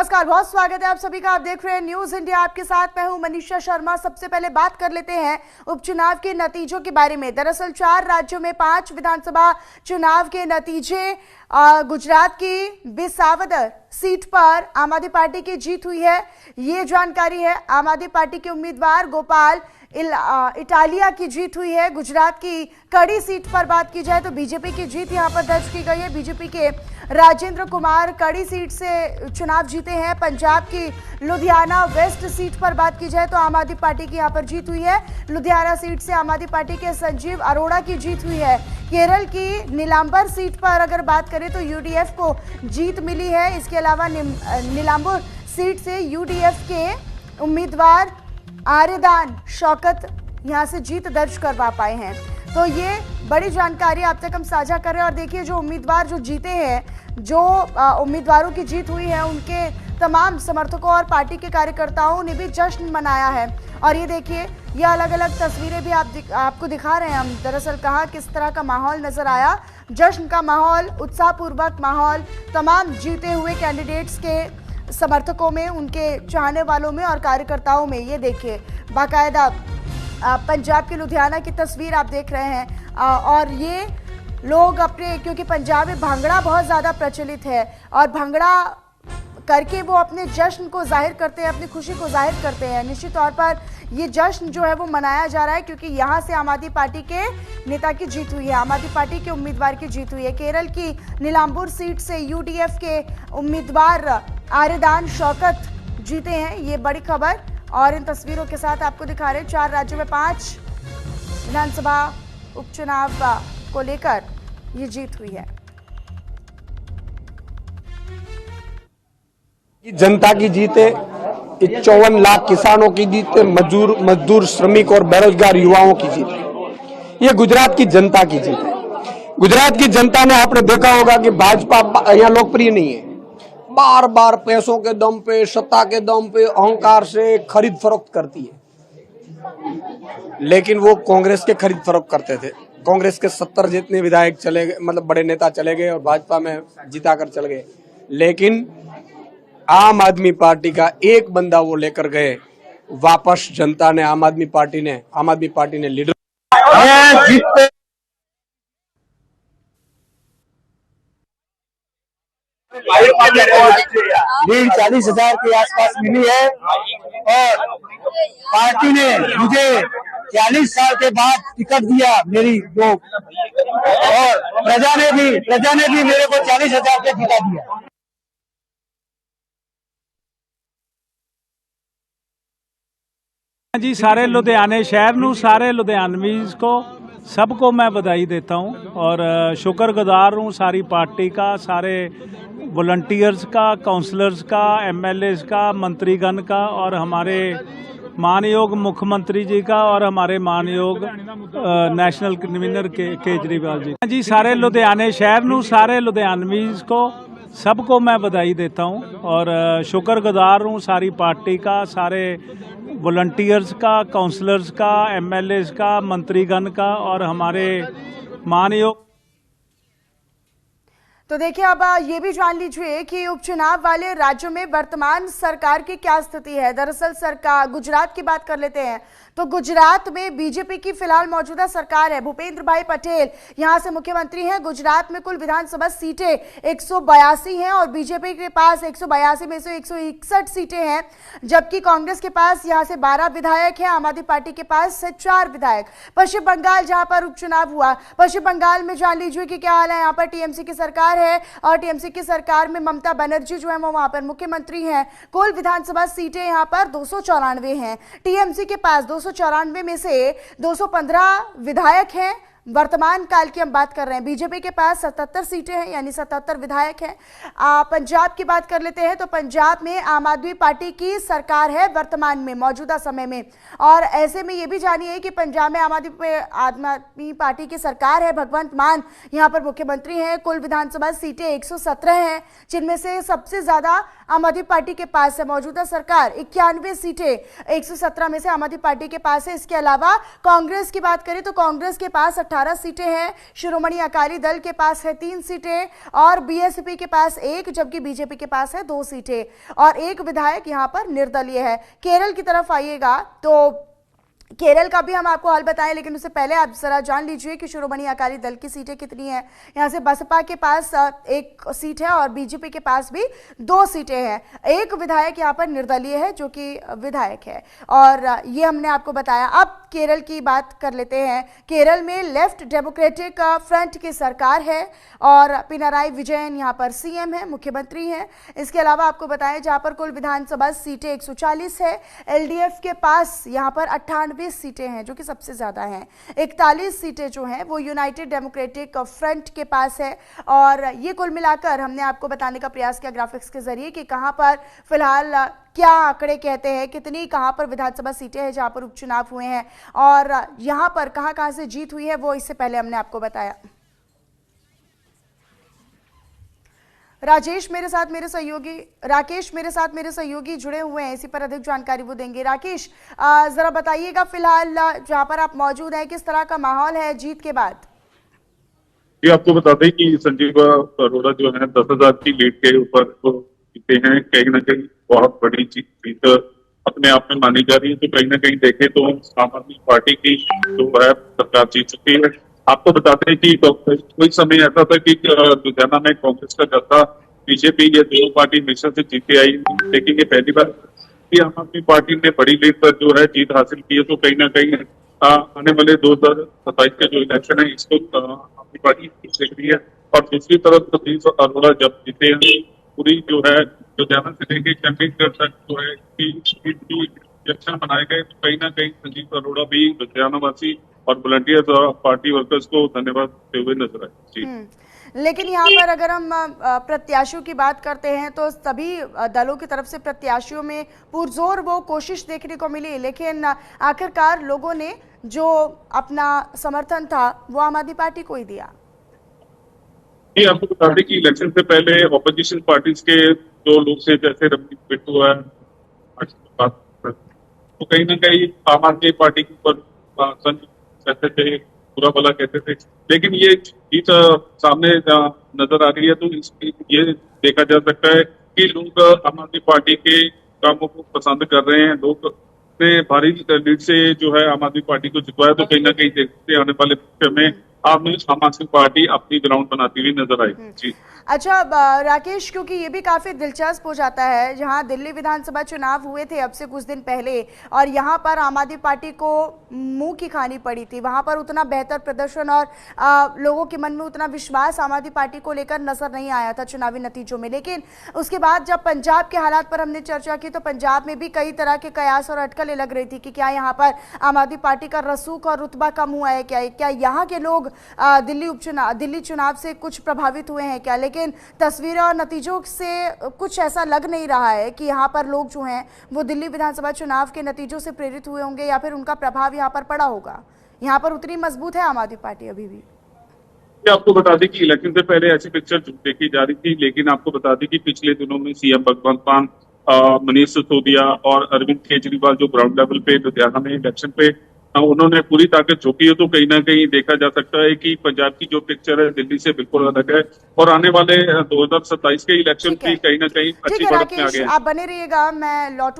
नमस्कार, बहुत स्वागत है आप सभी का। आप देख रहे हैं न्यूज इंडिया, आपके साथ मैं हूं मनीषा शर्मा। सबसे पहले बात कर लेते हैं उपचुनाव के नतीजों के बारे में। दरअसल 4 राज्यों में 5 विधानसभा चुनाव के नतीजे। गुजरात की बिसावदर सीट पर आम आदमी पार्टी की जीत हुई है, ये जानकारी है। आम आदमी पार्टी के उम्मीदवार गोपाल इटालिया की जीत हुई है। गुजरात की कड़ी सीट पर बात की जाए तो बीजेपी की जीत यहां पर दर्ज की गई है। बीजेपी के राजेंद्र कुमार कड़ी सीट से चुनाव जीते हैं। पंजाब की लुधियाना वेस्ट सीट पर बात की जाए तो आम आदमी पार्टी की यहां पर जीत हुई है। लुधियाना सीट से आम आदमी पार्टी के संजीव अरोड़ा की जीत हुई है। केरल की नीलांबर सीट पर अगर बात करें तो यूडीएफ को जीत मिली है। इसके अलावा नीलांबर सीट से यूडीएफ के उम्मीदवार आर्यदान शौकत यहां से जीत दर्ज करवा पाए हैं। तो ये बड़ी जानकारी आप तक हम साझा कर रहे हैं। और देखिए, जो उम्मीदवार जो जीते हैं, जो उम्मीदवारों की जीत हुई है, उनके तमाम समर्थकों और पार्टी के कार्यकर्ताओं ने भी जश्न मनाया है। और ये देखिए, ये अलग अलग तस्वीरें भी आपको दिखा रहे हैं हम। दरअसल कहाँ किस तरह का माहौल नजर आया, जश्न का माहौल, उत्साहपूर्वक माहौल तमाम जीते हुए कैंडिडेट्स के समर्थकों में, उनके चाहने वालों में और कार्यकर्ताओं में। ये देखिए, बाकायदा पंजाब के लुधियाना की तस्वीर आप देख रहे हैं। और ये लोग अपने, क्योंकि पंजाब में भांगड़ा बहुत ज़्यादा प्रचलित है और भांगड़ा करके वो अपने जश्न को जाहिर करते हैं, अपनी खुशी को जाहिर करते हैं। निश्चित तौर पर ये जश्न जो है वो मनाया जा रहा है, क्योंकि यहाँ से आम आदमी पार्टी के नेता की जीत हुई है, आम आदमी पार्टी के उम्मीदवार की जीत हुई है। केरल की नीलांबुर सीट से यूडीएफ के उम्मीदवार आर्यदान शौकत जीते हैं, ये बड़ी खबर। और इन तस्वीरों के साथ आपको दिखा रहे हैं 4 राज्यों में 5 विधानसभा उपचुनाव को लेकर ये जीत हुई है। जनता की जीत है, 54 लाख किसानों की जीत है, मजदूर श्रमिक और बेरोजगार युवाओं की जीत है। ये गुजरात की जनता की जीत है। गुजरात की जनता ने, आपने देखा होगा कि भाजपा यहाँ लोकप्रिय नहीं है, बार बार पैसों के दम पे, सत्ता के दम पे, अहंकार से खरीद फरोख्त करती है। लेकिन वो कांग्रेस के खरीद फरोख्त करते थे। कांग्रेस के 70 जितने विधायक चले गए, मतलब बड़े नेता चले गए और भाजपा में जीता कर चले गए। लेकिन आम आदमी पार्टी का एक बंदा वो लेकर गए वापस। जनता ने, आम आदमी पार्टी ने लीडर लीड 40,000 के आसपास मिली है और पार्टी ने मुझे 40 साल के बाद टिकट दिया मेरी जो, और प्रजा ने भी मेरे को 40,000 पे जिता दिया। जी, सारे लुधियाने शहर नूं, सारे लुधियानवीज़ को, सबको मैं बधाई देता हूं और शुक्रगुजार हूं सारी पार्टी का, सारे वॉलंटियर्स का, काउंसलर्स का, एमएलएस का, मंत्रीगण का और हमारे मानयोग मुख्यमंत्री जी का और हमारे मानयोग नेशनल कन्वीनर केजरीवाल जी। जी, सारे लुधियाने शहर नूं, सारे लुधियानवीज़ को, सबको मैं बधाई देता हूं और शुक्रगुजार हूं सारी पार्टी का, सारे वॉलंटियर्स का, काउंसलर्स का, एमएलएस का, मंत्रीगण का और हमारे मानयोग। तो देखिए, अब ये भी जान लीजिए कि उपचुनाव वाले राज्यों में वर्तमान सरकार की क्या स्थिति है। दरअसल सरकार, गुजरात की बात कर लेते हैं तो गुजरात में बीजेपी की फिलहाल मौजूदा सरकार है। भूपेंद्र भाई पटेल यहां से मुख्यमंत्री हैं। गुजरात में कुल विधानसभा सीटें 182 हैं और बीजेपी के पास 182 में से 161 सीटें हैं, जबकि कांग्रेस के पास यहां से 12 विधायक हैं, आम आदमी पार्टी के पास से 4 विधायक। पश्चिम बंगाल जहां पर उपचुनाव हुआ, पश्चिम बंगाल में जान लीजिए कि क्या हाल है। यहाँ पर टीएमसी की सरकार है और टीएमसी की सरकार में ममता बनर्जी जो है वो वहां पर मुख्यमंत्री हैं। कुल विधानसभा सीटें यहाँ पर 294 हैं। टीएमसी के पास 294 में से 215 विधायक हैं। वर्तमान काल की हम बात कर रहे हैं। बीजेपी के पास 77 सीटें हैं, यानी 77 विधायक हैं। पंजाब की बात कर लेते हैं तो पंजाब में आम आदमी पार्टी की सरकार है वर्तमान में, मौजूदा समय में। और ऐसे में ये भी जानिए कि पंजाब में आम आदमी पार्टी की सरकार है। भगवंत मान यहाँ पर मुख्यमंत्री हैं। कुल विधानसभा सीटें 117 हैं, जिनमें से सबसे ज्यादा आम आदमी पार्टी के पास है। मौजूदा सरकार 91 सीटें 117 में से आम आदमी पार्टी के पास है। इसके अलावा कांग्रेस की बात करें तो कांग्रेस के पास 18 18 सीटें हैं। शिरोमणि अकाली दल के पास है 3 सीटें और बीएसपी के पास 1, जबकि बीजेपी के पास है 2 सीटें और 1 विधायक यहां पर निर्दलीय है। केरल की तरफ आइएगा तो केरल का भी हम आपको हाल बताएं, लेकिन उससे पहले आप जरा जान लीजिए कि शिरोमणि अकाली दल की सीटें कितनी हैं। यहां से बसपा के पास 1 सीट है और बीजेपी के पास भी 2 सीटें हैं। 1 विधायक यहां पर निर्दलीय है जो कि विधायक है और ये हमने आपको बताया। अब केरल की बात कर लेते हैं। केरल में लेफ्ट डेमोक्रेटिक फ्रंट की सरकार है और पिनाराई विजयन यहां पर सीएम है, मुख्यमंत्री हैं। इसके अलावा आपको बताएं जहां पर कुल विधानसभा सीटें 140 है। एलडीएफ के पास यहां पर 98 सीटें हैं जो कि सबसे ज्यादा हैं। 41 सीटें जो हैं वो यूनाइटेड डेमोक्रेटिक फ्रंट के पास है और ये कुल मिलाकर हमने आपको बताने का प्रयास किया ग्राफिक्स के जरिए कि कहां पर फिलहाल क्या आंकड़े कहते हैं, कितनी कहां पर विधानसभा सीटें हैं जहां पर उपचुनाव हुए हैं और यहां पर कहां से जीत हुई है वो इससे पहले हमने आपको बताया। राकेश मेरे साथ मेरे सहयोगी जुड़े हुए हैं, इसी पर अधिक जानकारी वो देंगे। राकेश, जरा बताइएगा फिलहाल जहां पर आप मौजूद हैं किस तरह का माहौल है जीत के बाद? ये आपको बता दें कि संजीव अरोड़ा जो है 10,000 की लीड के ऊपर जीते हैं। कहीं ना कहीं बहुत बड़ी जीत अपने आप में मानी जा रही है। तो कहीं ना कहीं देखें तो आम आदमी पार्टी की जो है सरकार जीत चुकी है। आपको बताते हैं कि कोई समय ऐसा था कि लुधियाना में कांग्रेस का गद्दा बीजेपी ये दोनों पार्टी हमेशा से जीते आई, लेकिन ये पहली बार कि आम आदमी पार्टी ने बड़ी लीड पर जो है जीत हासिल की है। तो कहीं ना कहीं आने वाले 2027 के जो इलेक्शन है इसको आम आदमी पार्टी देख रही है। और दूसरी तरफ संजीव अरोड़ा जब जीते हैं पूरी जो है लुधियाना से लेके चंडीगढ़ तक जो है इलेक्शन बनाए गए। तो कहीं ना कहीं संजीव अरोड़ा भी लुधियाना वासी और वॉलंटियर्स और पार्टी वर्कर्स को धन्यवाद देते हुए नजर आए। जी, लेकिन यहाँ पर अगर हम प्रत्याशियों की बात करते हैं तो सभी दलों की तरफ से प्रत्याशियों में पुरजोर वो कोशिश देखने को मिली, लेकिन आखिरकार लोगों ने जो अपना समर्थन था वो आम आदमी पार्टी को ही दिया। ये आपको बता दें कि इलेक्शन से पहले ऑपोजिशन पार्टीज के जो लोग थे जैसे रवनीत बिट्टू है तो कहीं ना कहीं आम आदमी पार्टी के ऊपर कहते थे, बुरा भला कहते थे, लेकिन ये जीत सामने नजर आ रही है। तो ये देखा जा सकता है कि लोग आम आदमी पार्टी के कामों को पसंद कर रहे हैं। लोग ने भारी लीड से जो है आम आदमी पार्टी को जितवाया। तो कहीं ना कहीं देखते आने वाले भविष्य में आम आदमी पार्टी अपनी ग्राउंड बनाती हुई नजर आई। जी, अच्छा राकेश, क्योंकि ये भी काफी दिलचस्प हो जाता है जहां दिल्ली विधानसभा चुनाव हुए थे अब से कुछ दिन पहले और यहां पर आम आदमी पार्टी को मुंह की खानी पड़ी थी। वहां पर उतना बेहतर प्रदर्शन और लोगों के मन में उतना विश्वास आम आदमी पार्टी को लेकर नजर नहीं आया था चुनावी नतीजों में। लेकिन उसके बाद जब पंजाब के हालात पर हमने चर्चा की तो पंजाब में भी कई तरह के कयास और अटकलें लग रही थी कि क्या यहाँ पर आम आदमी पार्टी का रसूख और रुतबा कम हुआ है, क्या यहाँ के लोग दिल्ली चुनाव से कुछ प्रभावित हुए हैं क्या? लेकिन तस्वीरें और नतीजों से कुछ ऐसा लग नहीं रहा है कि यहाँ पर लोग जो हैं वो दिल्ली विधानसभा चुनाव के नतीजों से प्रेरित हुए होंगे या फिर उनका प्रभाव यहाँ पर पड़ा होगा। यहाँ पर उतनी मजबूत है आम आदमी पार्टी अभी भी। आपको बता दें कि इलेक्शन से पहले ऐसी पिक्चर देखी जा रही थी, लेकिन आपको बता दें कि पिछले दिनों में सीएम भगवंत मान, मनीष सिसोदिया और अरविंद केजरीवाल जो ग्राउंड लेवल पे लुधियाना में इलेक्शन पे उन्होंने पूरी ताकत झोंकी है। तो कहीं ना कहीं देखा जा सकता है कि पंजाब की जो पिक्चर है दिल्ली से बिल्कुल अलग है और आने वाले 2027 के इलेक्शन की कहीं ना कहीं अच्छी बढ़त में आ गए हैं। आप बने रहिएगा, मैं लौटू